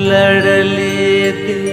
लड़ लेते।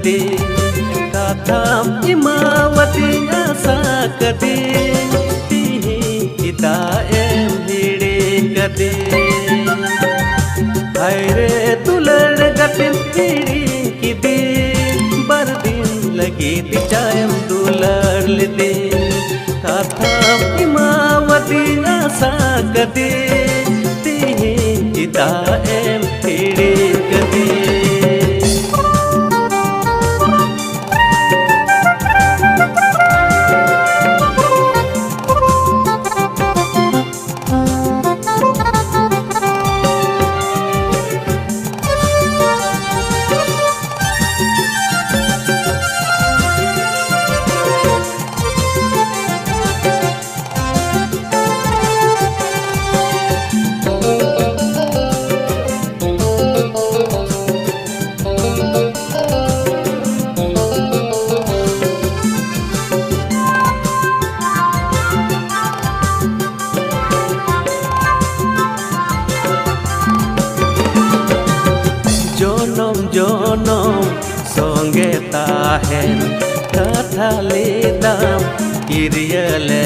दे काथाम इमावती आसा कदे तिही हिदायम भिड़े कदे हायरे तुलड़ गतिन भिड़ी किदे बरदिन लगी दिचायम तुलड़ दे काथाम इमावती आसा कदे तिही हिदायम भिड़े कदे जोनम संगे ताहेन कथा लेदाम किरियले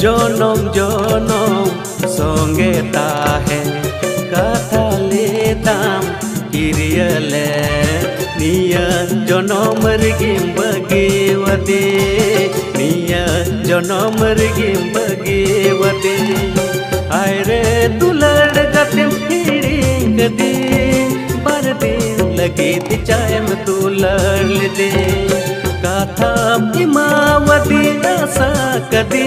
जोनम संगे ताहेन कथा लेदाम किरियले निया जोनम रिगिम बगेवदे निया जोनम रिगिम बगेवदे आयरे दुलड़ गतिम हिड़ी कदे बरदिन लगी दिचायम तुलड़ दे काथाम इमावती आसा कदे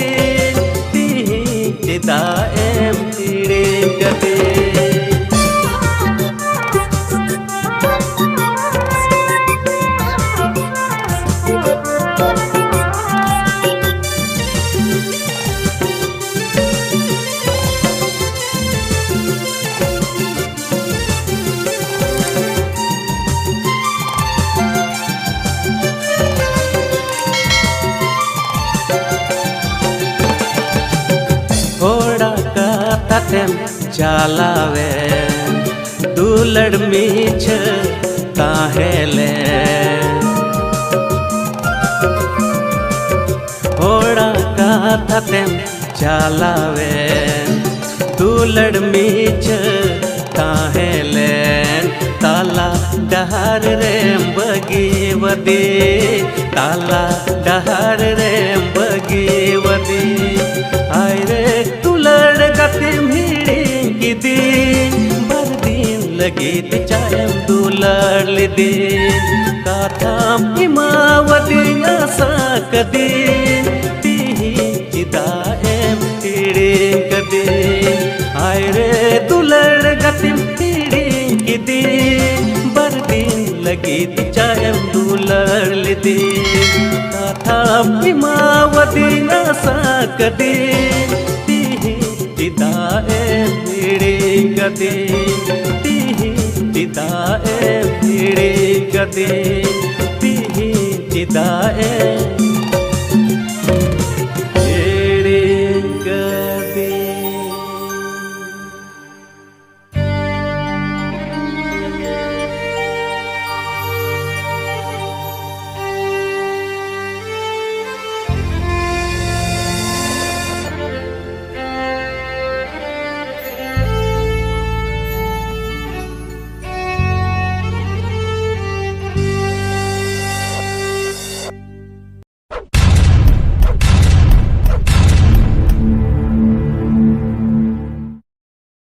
तिही हिदायम भिड़े कदे तम चालावे दुलड़ मीछ ताहेले होड़ा का तम चालावे दुलड़ मीछ ताहेले ताला डहार रेम बगेवदे ताला डहार रेम बगेवदे आयरे तुलड़ गतिम हिड़ी किदे बरदिन लगी दिचायम तुलड़ दे काथाम इमावती आसा कदे तिही हिदायम भिड़े कदे आयरे तुलड़ गतिम हिड़ी किदे बरदिन लगी दिचायम तुलड़ दे काथाम इमावती आसा कदे हिदायम भिड़े कदे तिही हिदायम भिड़े कदे तिही हिदायम